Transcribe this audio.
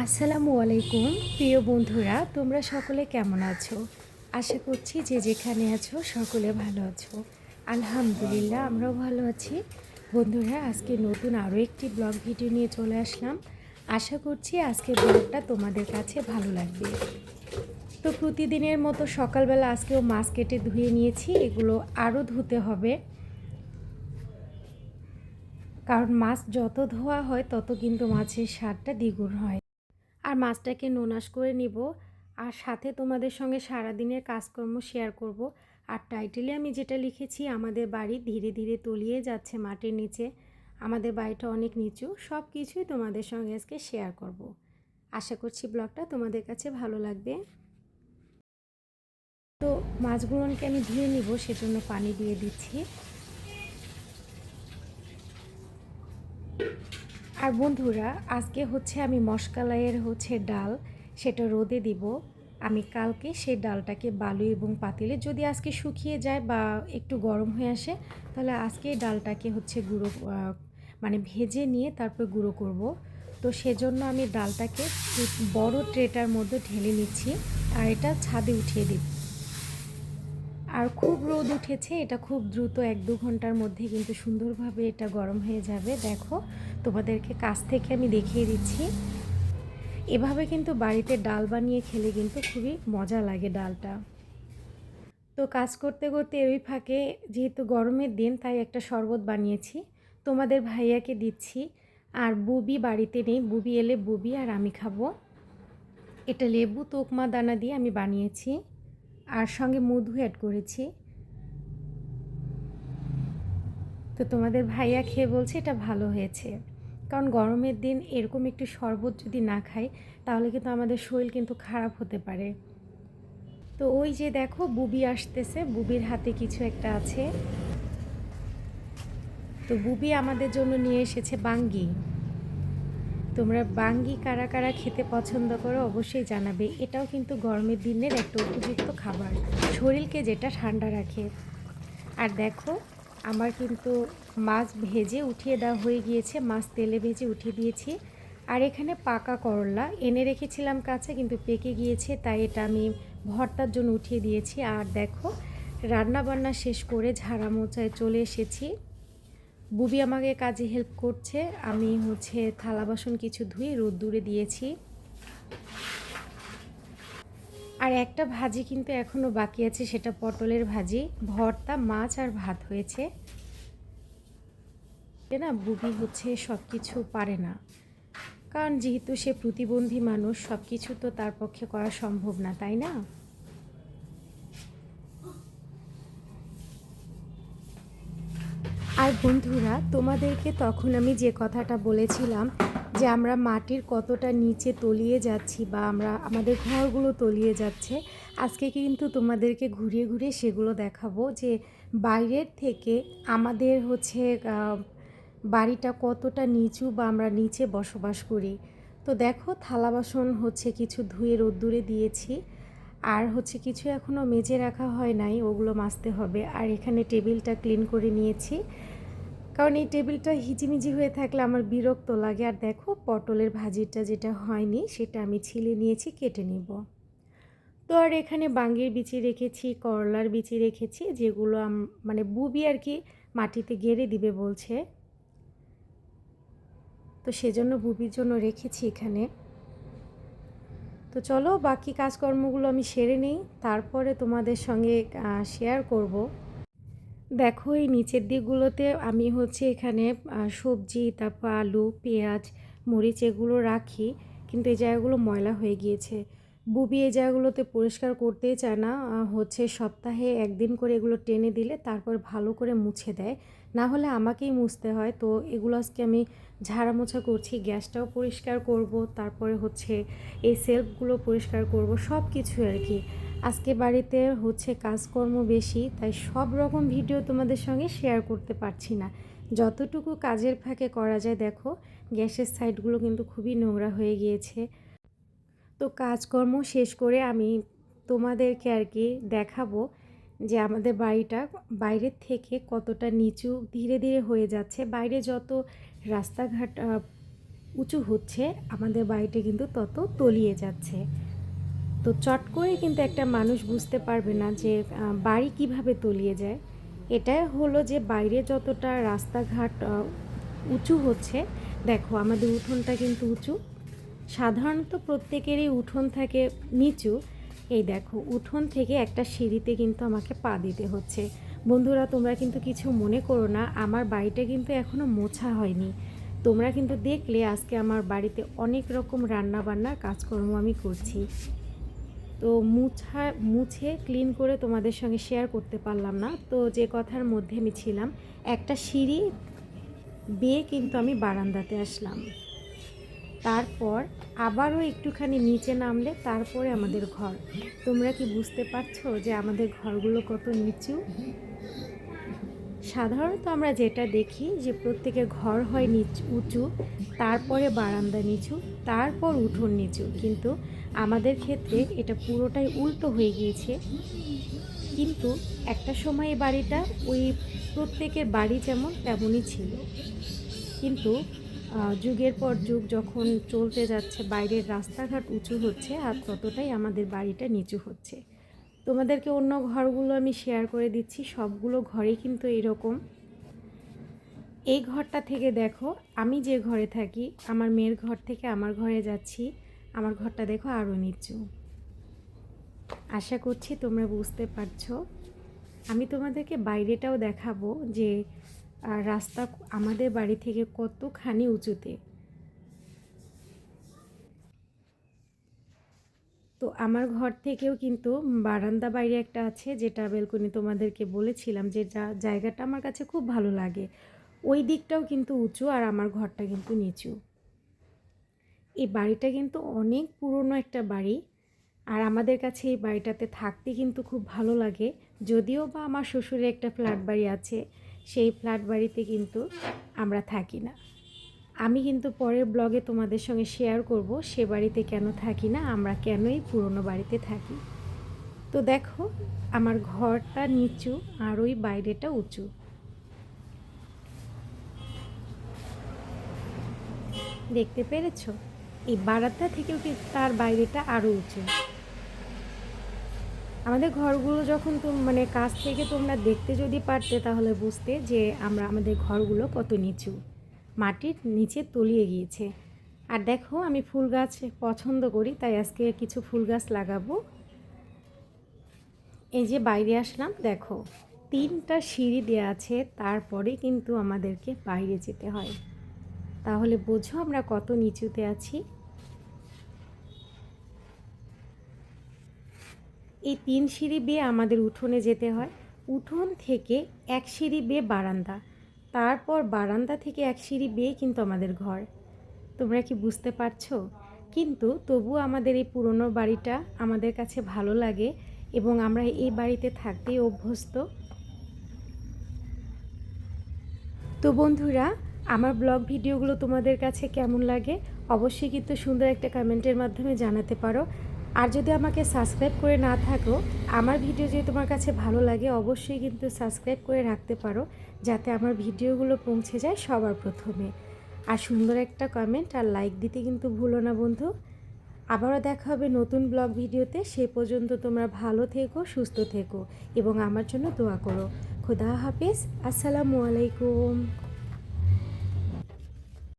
আসসালামু আলাইকুম প্রিয় বন্ধুরা, তোমরা সকলে কেমন আছো? আশা করছি যে যেখানে আছো সকলে ভালো আছো। আলহামদুলিল্লাহ আমরাও ভালো আছি। বন্ধুরা, আজকে নতুন আরও একটি ব্লগ ভিডিও নিয়ে চলে আসলাম। আশা করছি আজকের ব্লগটা তোমাদের কাছে ভালো লাগবে। তো প্রতিদিনের মতো সকালবেলা আজকেও মাছ কেটে ধুয়ে নিয়েছি, এগুলো আরও ধুতে হবে, কারণ মাছ যত ধোয়া হয় তত কিন্তু মাছের স্বাদটা দ্বিগুণ হয়। আর মাছটাকে নোনাস করে নিব, আর সাথে তোমাদের সঙ্গে সারাদিনের কাজকর্ম শেয়ার করব। আর টাইটেলে আমি যেটা লিখেছি, আমাদের বাড়ি ধীরে ধীরে তলিয়ে যাচ্ছে মাটির নিচে, আমাদের বাড়িটা অনেক নিচু, সব কিছুই তোমাদের সঙ্গে আজকে শেয়ার করব। আশা করছি ব্লগটা তোমাদের কাছে ভালো লাগবে। তো মাছগুলোকে আমি ধুয়ে নিব, সেজন্য পানি দিয়ে দিচ্ছি। আর বন্ধুরা, আজকে আমি মশকালাইয়ের ডাল, সেটা রোদে দিব। আমি কালকে সেই ডালটাকে বালু এবং পাতিলে, যদি আজকে শুকিয়ে যায় বা একটু গরম হয়ে আসে, তাহলে আজকে ডালটাকে গুঁড়ো মানে ভেজে নিয়ে তারপর গুঁড়ো করব। তো সেজন্য আমি ডালটাকে বড় ট্রেটার মধ্যে ঢেলে নিচ্ছি, আর এটা ছাদে উঠিয়ে দিব। আর খুব রোদ উঠেছে, এটা খুব দ্রুত 1-2 ঘন্টার মধ্যে কিন্তু সুন্দরভাবে এটা গরম হয়ে যাবে। দেখো, তোমাদেরকে কাছ থেকে আমি দেখিয়ে দিচ্ছি। এভাবে কিন্তু বাড়িতে ডাল বানিয়ে খেলে কিন্তু খুবই মজা লাগে ডালটা। তো কাজ করতে করতে এরই ফাঁকে, যেহেতু গরমের দিন, তাই একটা শরবত বানিয়েছি, তোমাদের ভাইয়াকে দিচ্ছি। আর বুবি বাড়িতে নেই, বুবি এলে বুবি আর আমি খাবো। এটা লেবু তোকমা দানা দিয়ে আমি বানিয়েছি, আর সঙ্গে মধু অ্যাড করেছি। তো তোমাদের ভাইয়া খেয়ে বলছে এটা ভালো হয়েছে, কারণ গরমের দিন এরকম একটু শরবত যদি না খাই, তাহলে কিন্তু আমাদের শরীর কিন্তু খারাপ হতে পারে। তো ওই যে দেখো, বুবি আসতেছে, বুবির হাতে কিছু একটা আছে। তো বুবি আমাদের জন্য নিয়ে এসেছে বাঙ্গি। তোমরা বাঙ্গি কারা কারা খেতে পছন্দ করো অবশ্যই জানাবে। এটাও কিন্তু গরমের দিনের একটা উপযুক্ত খাবার, শরীরকে যেটা ঠান্ডা রাখে। আর দেখো, আমার কিন্তু মাছ ভেজে উঠিয়ে দেওয়া হয়ে গিয়েছে, মাছ তেলে ভেজে উঠিয়ে দিয়েছি। আর এখানে পাকা করলা এনে রেখেছিলাম কাছে, কিন্তু পেকে গিয়েছে, তাই এটা আমি ভর্তার জন্য উঠিয়ে দিয়েছি। আর দেখো, রান্না বান্না শেষ করে ঝাড়া মোচায় চলে এসেছি। বুবি আমাকে কাজে হেল্প করছে, আমি থালা বাসন কিছু ধুয়ে রোদ্দুরে দিয়েছি। আর একটা ভাজি কিন্তু এখনও বাকি আছে, সেটা পটলের ভাজি, ভর্তা, মাছ আর ভাত হয়েছে। না, বুবি সব কিছু পারে না, কারণ যেহেতু সে প্রতিবন্ধী মানুষ, সব কিছু তো তার পক্ষে করা সম্ভব না, তাই না? আর বন্ধুরা, তোমাদেরকে তখন আমি যে কথাটা বলেছিলাম, যে আমরা মাটির কতটা নিচে তলিয়ে যাচ্ছি, বা আমাদের ঘরগুলো তলিয়ে যাচ্ছে, আজকে কিন্তু তোমাদেরকে ঘুরিয়ে ঘুরিয়ে সেগুলো দেখাবো, যে বাইরের থেকে আমাদের বাড়িটা কতটা নিচু, বা আমরা নিচে বসবাস করি। তো দেখো, থালা বাসন কিছু ধুয়ে রোদ্দুরে দিয়েছি, আর কিছু এখনও মেজে রাখা হয় নাই, ওগুলো মাজতে হবে। আর এখানে টেবিলটা ক্লিন করে নিয়েছি, কারণ এই টেবিলটা হিজিমিজি হয়ে থাকলে আমার বিরক্ত লাগে। আর দেখো, পটলের ভাজিটা যেটা হয়নি, সেটা আমি ছিলে নিয়েছি, কেটে নিব। তো আর এখানে বাঙ্গির বিচি রেখেছি, করলার বিচি রেখেছি, যেগুলো মানে বুবি আর কি মাটিতে গেড়ে দিবে বলছে, তো সেজন্য বুবির জন্য রেখেছি এখানে। তো চলো, বাকি কাজকর্মগুলো আমি সেরে নিই, তারপরে তোমাদের সঙ্গে শেয়ার করব। দেখো, এই নিচের দিকগুলোতে আমি এখানে সবজি, তারপর আলু, পেঁয়াজ, মরিচ এগুলো রাখি, কিন্তু এই জায়গাগুলো ময়লা হয়ে গিয়েছে। বুবি এই জায়গাগুলোতে পরিষ্কার করতেই চায় না, সপ্তাহে একদিন করে এগুলো টেনে দিলে তারপর ভালো করে মুছে দেয়, না হলে আমাকেই মুছতে হয়। তো এগুলো আজকে আমি ঝাড়া মোছা করছি, গ্যাসটাও পরিষ্কার করব, তারপরে এই সেলফগুলো পরিষ্কার করব, সব কিছু আর কি। আজকে বাড়িতে কাজকর্ম বেশি, তাই সব রকম ভিডিও তোমাদের সঙ্গে শেয়ার করতে পারছি না। যতটুকু কাজের ফাঁকে করা যায়। দেখো, গ্যাসের সাইডগুলো কিন্তু খুবই নোংরা হয়ে গিয়েছে। তো কাজকর্ম শেষ করে আমি তোমাদেরকে আর কি দেখাবো, যে আমাদের বাড়িটা বাইরের থেকে কতটা নিচু ধীরে ধীরে হয়ে যাচ্ছে। বাইরে যত রাস্তাঘাট উঁচু হচ্ছে আমাদের বাড়িটা কিন্তু তত তলিয়ে যাচ্ছে। তো চট করে কিন্তু একটা মানুষ বুঝতে পারবে না যে বাড়ি কিভাবে তলিয়ে যায়। এটাই হলো যে বাইরে যতটা রাস্তাঘাট উঁচু হচ্ছে, দেখো আমাদের উঠোনটা কিন্তু উঁচু। সাধারণত প্রত্যেকেরই উঠোন থাকে নিচু। এই দেখো উঠোন থেকে একটা সিঁড়িতে কিন্তু আমাকে পা দিতে হচ্ছে। বন্ধুরা, তোমরা কিন্তু কিছু মনে করো না, আমার বাড়িটা কিন্তু এখনও মোছা হয়নি। তোমরা কিন্তু দেখলে আজকে আমার বাড়িতে অনেক রকম রান্না বান্নার কাজকর্ম আমি করছি। তো মুছে ক্লিন করে তোমাদের সঙ্গে শেয়ার করতে পারলাম না। তো যে কথার মধ্যে আমি ছিলাম, একটা সিঁড়ি বেয়ে কিন্তু আমি বারান্দাতে আসলাম। তারপর আবারও একটুখানি নিচে নামলে তারপরে আমাদের ঘর। তোমরা কি বুঝতে পারছো যে আমাদের ঘরগুলো কত নিচু? সাধারণত আমরা যেটা দেখি যে প্রত্যেকের ঘর হয় উঁচু, তারপরে বারান্দা নিচু, তারপর উঠোন নিচু, কিন্তু আমাদের ক্ষেত্রে এটা পুরোটাই উল্টো হয়ে গিয়েছে। কিন্তু একটা সময় এই বাড়িটা ওই প্রত্যেকের বাড়ি যেমন তেমনই ছিল, কিন্তু যুগের পর যুগ যখন চলতে যাচ্ছে, বাইরের রাস্তাঘাট উঁচু হচ্ছে আর ততটাই আমাদের বাড়িটা নিচু হচ্ছে। তোমাদেরকে অন্য ঘরগুলো আমি শেয়ার করে দিচ্ছি, সবগুলো ঘরেই কিন্তু এরকম। এই ঘরটা থেকে দেখো, আমি যে ঘরে থাকি, আমার মেয়ের ঘর থেকে আমার ঘরে যাচ্ছি, আমার ঘরটা দেখো আরও নিচু। আশা করছি তোমরা বুঝতে পারছো। আমি তোমাদেরকে বাইরেটাও দেখাবো যে রাস্তা আমাদের বাড়ি থেকে কতখানি উঁচুতে। তো আমার ঘর থেকেও কিন্তু বারান্দা বাইরে একটা আছে, যেটা বেলকনি তোমাদেরকে বলেছিলাম, যে জায়গাটা আমার কাছে খুব ভালো লাগে। ওই দিকটাও কিন্তু উঁচু আর আমার ঘরটা কিন্তু নিচু। এই বাড়িটা কিন্তু অনেক পুরনো একটা বাড়ি, আর আমাদের কাছে এই বাড়িটাতে থাকতে কিন্তু খুব ভালো লাগে। যদিও বা আমার শ্বশুরের একটা ফ্ল্যাট বাড়ি আছে, সেই ফ্ল্যাট বাড়িতে কিন্তু আমরা থাকি না। আমি কিন্তু পরের ব্লগে তোমাদের সঙ্গে শেয়ার করব সে বাড়িতে কেন থাকি না, আমরা কেনই পুরনো বাড়িতে থাকি। তো দেখো আমার ঘরটা নিচু আর ওই বাইরেটা উঁচু। দেখতে পেরেছো? এই বারান্দা থেকেও কিন্তু তার বাইরেটা আরও উঁচু। আমাদের ঘরগুলো যখন মানে কাছ থেকে তোমরা দেখতে যদি পারতে, তাহলে বুঝতে যে আমাদের ঘরগুলো কত নিচু, মাটির নিচে তলিয়ে গিয়েছে। আর দেখো আমি ফুল গাছ পছন্দ করি, তাই আজকে কিছু ফুল গাছ লাগাবো। এই যে বাইরে আসলাম, দেখো 3টা সিঁড়ি দেওয়া আছে, তারপরে কিন্তু আমাদেরকে বাইরে যেতে হয়। তাহলে বোঝো আমরা কত নিচুতে আছি। এই 3 সিঁড়ি বেয়ে আমাদের উঠোনে যেতে হয়। উঠোন থেকে 1 সিঁড়ি বেয়ে বারান্দা, তারপর বারান্দা থেকে 1 সিঁড়ি বেয়ে কিন্তু আমাদের ঘর। তোমরা কি বুঝতে পারছো? কিন্তু তবুও আমাদের এই পুরনো বাড়িটা আমাদের কাছে ভালো লাগে এবং আমরা এই বাড়িতে থাকতেই অভ্যস্ত। তো বন্ধুরা, আমার ব্লগ ভিডিওগুলো তোমাদের কাছে কেমন লাগে অবশ্যই কিন্তু সুন্দর একটা কমেন্টের মাধ্যমে জানাতে পারো। আর যদি আমাকে সাবস্ক্রাইব করে না থাকো, আমার ভিডিও যদি তোমার কাছে ভালো লাগে অবশ্যই কিন্তু সাবস্ক্রাইব করে রাখতে পারো, যাতে আমার ভিডিওগুলো পৌঁছে যায় সবার প্রথমে। আর সুন্দর একটা কমেন্ট আর লাইক দিতে কিন্তু ভুলো না বন্ধু। আবারও দেখা হবে নতুন ব্লগ ভিডিওতে। সে পর্যন্ত তোমরা ভালো থেকো, সুস্থ থেকো এবং আমার জন্য দোয়া করো। খোদা হাফেজ। আসসালামু আলাইকুম।